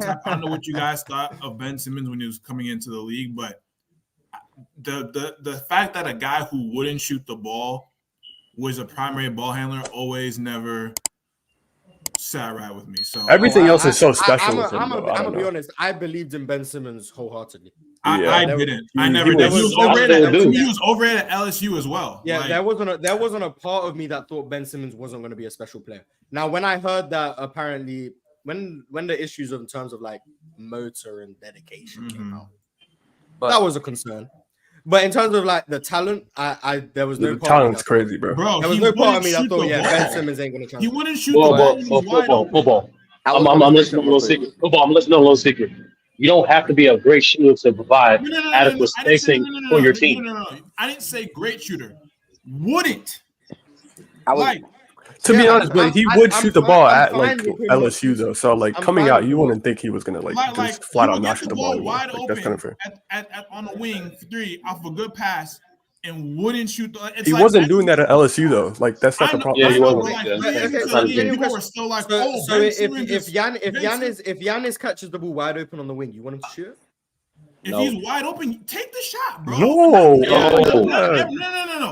I don't know what you guys thought of Ben Simmons when he was coming into the league, but the fact that a guy who wouldn't shoot the ball was a primary ball handler always never sat right with me. So everything else is so special. I'm gonna be honest. I believed in Ben Simmons wholeheartedly. I didn't. I never did. He was overrated at LSU as well. Yeah, there wasn't a part of me that thought Ben Simmons wasn't going to be a special player. Now, when I heard that apparently when the issues in terms of like motor and dedication came out, that was a concern. But in terms of like the talent, there was no the talent's crazy, bro. There was no part of me that thought, Ben Simmons ain't gonna try. He wouldn't shoot the ball. Football. I'm listening to a little secret. Football. I'm listening to a little secret. You don't have to be a great shooter to provide adequate spacing for your team. No. I didn't say great shooter. Wouldn't. To be honest, but he would shoot the ball at like LSU though. So like coming out, you wouldn't think he was gonna like just flat out not shoot the ball wide open. That's kind of fair. On a wing 3 off a good pass and wouldn't shoot. He wasn't doing that at LSU though. Like that's not the problem. Yeah, he wasn't. People were still like, so if Giannis catches the ball wide open on the wing, you want him to shoot? If he's wide open, take the shot, bro. No.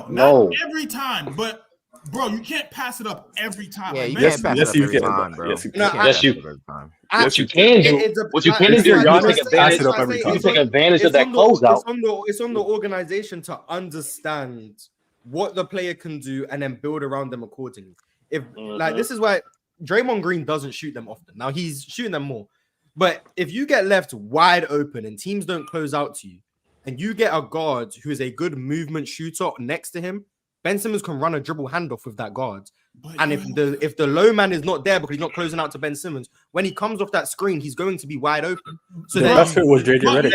Not every time, but. Bro, you can't pass it up every time. Yeah, you can't pass it up every time, bro. Yes, you can. What you can do, you take advantage of that closeout. It's on the organization to understand what the player can do and then build around them accordingly. This is why Draymond Green doesn't shoot them often. Now he's shooting them more. But if you get left wide open and teams don't close out to you, and you get a guard who is a good movement shooter next to him, Ben Simmons can run a dribble handoff with that guard. And if the low man is not there because he's not closing out to Ben Simmons, when he comes off that screen, he's going to be wide open. So that's what was JJ Redick.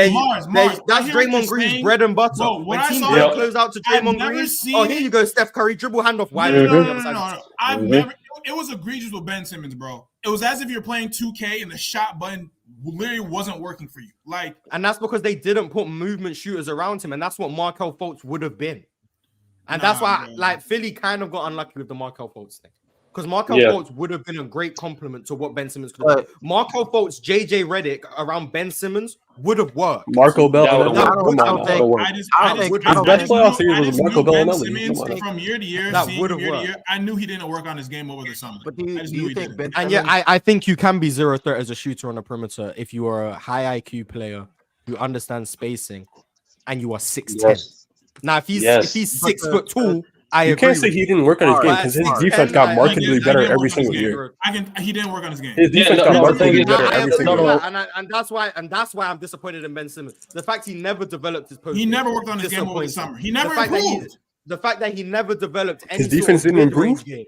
That's Draymond Green's bread and butter. When teams don't close out to Draymond Green, here you go, Steph Curry, dribble handoff wide open. No. It was egregious with Ben Simmons, bro. It was as if you're playing 2K and the shot button literally wasn't working for you. And that's because they didn't put movement shooters around him, and that's what Markelle Fultz would have been. And that's why, Philly kind of got unlucky with the Markelle Fultz thing. Because Markelle Fultz would have been a great compliment to what Ben Simmons could have done. Markelle Fultz, JJ Redick around Ben Simmons would have worked. Marco Bellinelli. Best playoff series was Marco Bellinelli. From year to year, I knew he didn't work on his game over the summer. But do you think Ben Simmons... And I think you can be zero threat as a shooter on the perimeter if you are a high IQ player who understands spacing and you are 6'10". Yes. Now, if he's 6 foot tall, you can't say he didn't work on his game because his defense got markedly better every single year. He didn't work on his game. His defense got markedly better every single year. And that's why I'm disappointed in Ben Simmons. The fact he never developed his post. He never worked on his game over the summer. He never improved. The fact that he never developed any his defense didn't improve. He's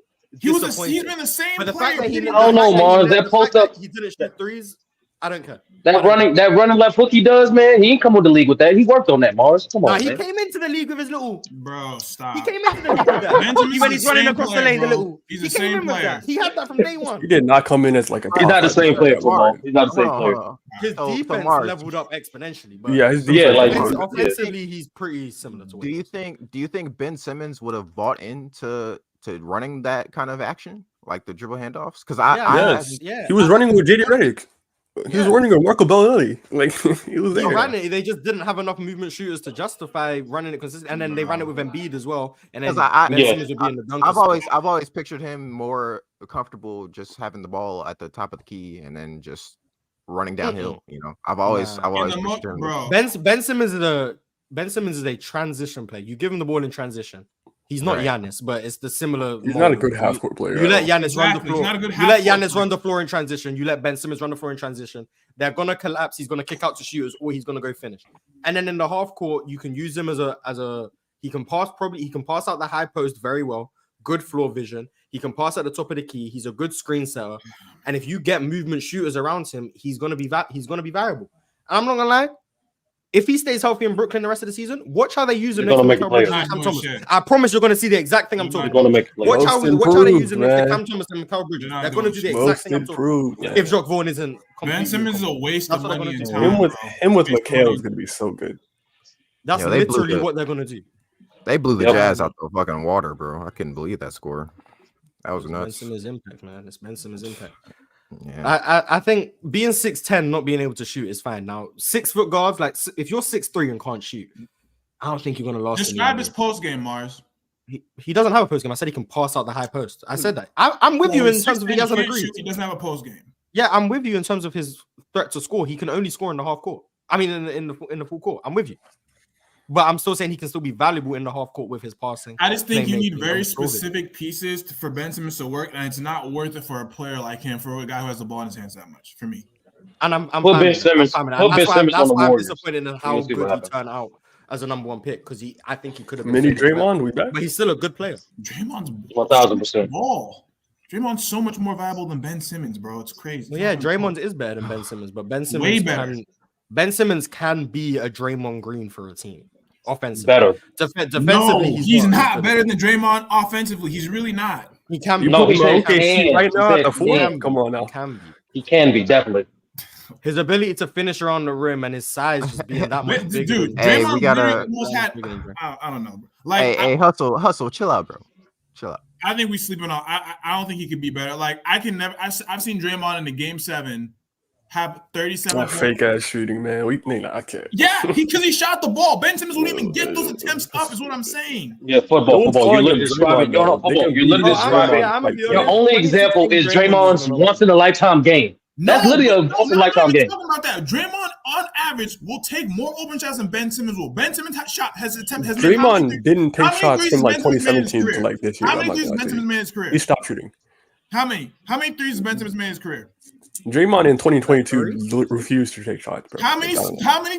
been the same. But the fact that he Mars, that post up. He didn't shoot threes. I don't care. That running left hook he does, man. He ain't come with the league with that. He worked on that, Mars. Come on, he came into the league with his little. Bro, stop. He came into the league with that. When he's running across the lane, the little. He's the same player. He had that from day one. He did not come in as like a. He's not the same player, football. He's not the same player. His defense leveled up exponentially. But his defense. Offensively, he's pretty similar to. Do you think Ben Simmons would have bought into running that kind of action, like the dribble handoffs? Because he was running with JJ Redick. He was running a Marco Bellinelli. Like he was there. They just didn't have enough movement shooters to justify running it consistently. And then they ran it with Embiid as well. And then I've always pictured him more comfortable just having the ball at the top of the key and then just running downhill. You know, I've always pictured him. Bro. Ben Simmons is a transition player. You give him the ball in transition. He's not Giannis, but it's the similar. He's not a good half court player. You let Giannis run the floor. You let Giannis run the floor in transition. You let Ben Simmons run the floor in transition. They're gonna collapse. He's gonna kick out to shooters, or he's gonna go finish. And then in the half court, you can use him as a. He can pass out the high post very well. Good floor vision. He can pass at the top of the key. He's a good screen setter. And if you get movement shooters around him, he's gonna be variable. And I'm not gonna lie. If he stays healthy in Brooklyn the rest of the season, watch how they use him next to Cam Thomas. I promise you're going to see the exact thing I'm talking about. Watch how they use him next to Cam Thomas and Mikal Bridges. They're going to do the exact thing I'm talking about. If Jacques Vaughn isn't Ben Simmons is a waste of money in time. Him with Mikal is going to be so good. That's literally what they're going to do. They blew the Jazz out the fucking water, bro. I couldn't believe that score. That was nuts. Ben Simmons' impact, man. It's Ben Simmons' impact. Yeah. I think being 6'10", not being able to shoot is fine. Now, 6 foot guards, like if you're 6'3" and can't shoot, I don't think you're gonna last. Describe his post game, Mars. He doesn't have a post game. I said he can pass out the high post. I said that. I'm with you in terms of he doesn't agree. He doesn't have a post game. Yeah, I'm with you in terms of his threat to score. He can only score in the half court. I mean, in the full court. I'm with you. But I'm still saying he can still be valuable in the half court with his passing. I just think you need very specific pieces for Ben Simmons to work, and it's not worth it for a player like him, for a guy who has the ball in his hands that much, for me. And I'm put Ben Simmons. That's why I'm disappointed in how good he turned out as a number 1 pick, because I think he could have been mini Draymond. We back, but he's still a good player. Draymond's 1000%. ball. Draymond's so much more valuable than Ben Simmons, bro. It's crazy. Well, yeah, Draymond is better than Ben Simmons, but Ben Simmons way better. Ben Simmons can be a Draymond Green for a team. Offensively, better. Defensively, no, he's not better than Draymond offensively. He's really not. He can be. No, he can right now at the 4. Come on now. He can be, definitely. His ability to finish around the rim and his size just being that much bigger. Dude, hey, we gotta. I don't know. Like, hey, hustle, chill out, bro. Chill out. I think we sleeping on. I don't think he could be better. Like, I can never. I've seen Draymond in the game 7 have 37 fake ass shooting, man. I can't. Yeah, because he shot the ball. Ben Simmons wouldn't even get those attempts up, is what I'm saying. Yeah, football. You're literally describing. You're literally describing. Your only example is Draymond's once-in-a-lifetime game. That's literally a once-in-a-lifetime game. Talking about that, Draymond on average will take more open shots than Ben Simmons will. Ben Simmons has Draymond didn't take shots from like 2017 to like this year. How many threes has Ben Simmons made in his career? He stopped shooting. How many threes has Ben Simmons made in his career? Draymond in 2022 refused to take shots, bro. How many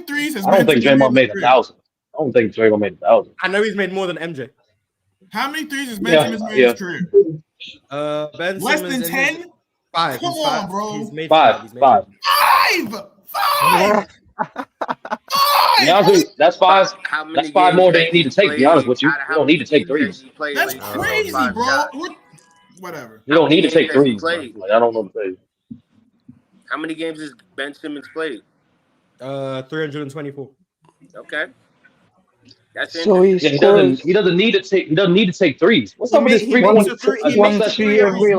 threes has I don't think Draymond made 1,000. I don't think Draymond made 1,000. I know he's made more than MJ. How many threes has Ben Simmons made in his career? Ben Less Simmons than 10? 5. Come on, bro. He's made 5. 5. Yeah, that's 5. That's 5 more than you need to take. To be honest with you, you don't need to take threes. That's crazy, bro. Whatever. You don't need to take threes. Like, I don't know what to say. How many games has Ben Simmons played? 324. Okay. That's so he doesn't need to take threes. What's up with this 3 points? He makes a 3 every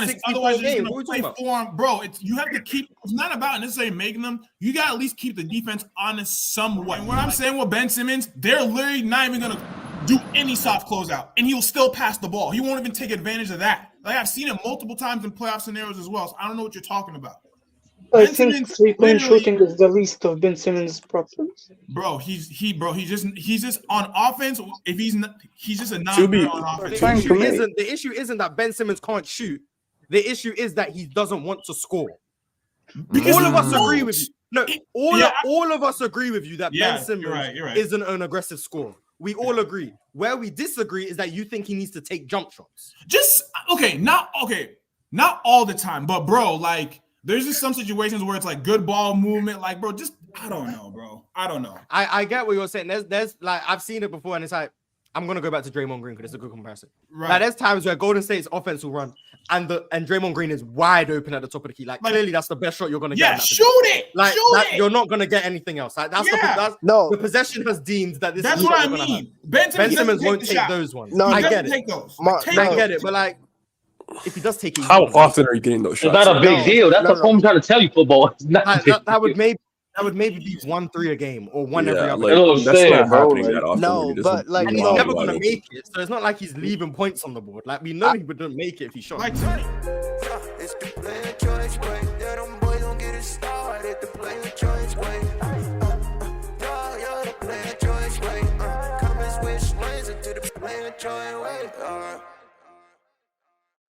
64 games. What are you talking about? Bro, you have to keep. It's not about necessarily making them. You got to at least keep the defense honest somewhat. And what I'm saying with Ben Simmons, they're literally not even gonna do any soft closeout, and he'll still pass the ball. He won't even take advantage of that. Like, I've seen it multiple times in playoff scenarios as well. So I don't know what you're talking about. I think 3-point shooting is the least of Ben Simmons' problems. Bro, he's just on offense. If he's just a non-player on offense. The issue isn't that Ben Simmons can't shoot. The issue is that he doesn't want to score. Because all of us agree with you. No, all of us agree with you that Ben Simmons isn't an aggressive scorer. We all agree. Where we disagree is that you think he needs to take jump shots. Not all the time, but bro, like, there's just some situations where it's like good ball movement, like, bro, just I don't know, bro. I don't know. I get what you're saying. There's like, I've seen it before, and it's like, I'm gonna go back to Draymond Green because it's a good comparison. Right. Like, there's times where Golden State's offense will run and Draymond Green is wide open at the top of the key. Like clearly that's the best shot you're gonna get. Yeah, shoot it. Like you're not gonna get anything else. Like the possession has deemed that this. That's is what I mean. Ben Simmons won't take those ones. No, I get it. Take those. I get it, but like, if he does take it, how often are you getting those shots? It's not a big deal. That's what I'm trying to tell you, football. That would maybe be 1-3 a game or one every other. Like, that's not happening that often. No, but like he's never gonna make it. So it's not like he's leaving points on the board. Like we know he wouldn't make it if he shot. Like, it's the player choice way. Yeah, them boys don't get it started. The player choice way. The player choice way. Come and switch lanes into the player choice way.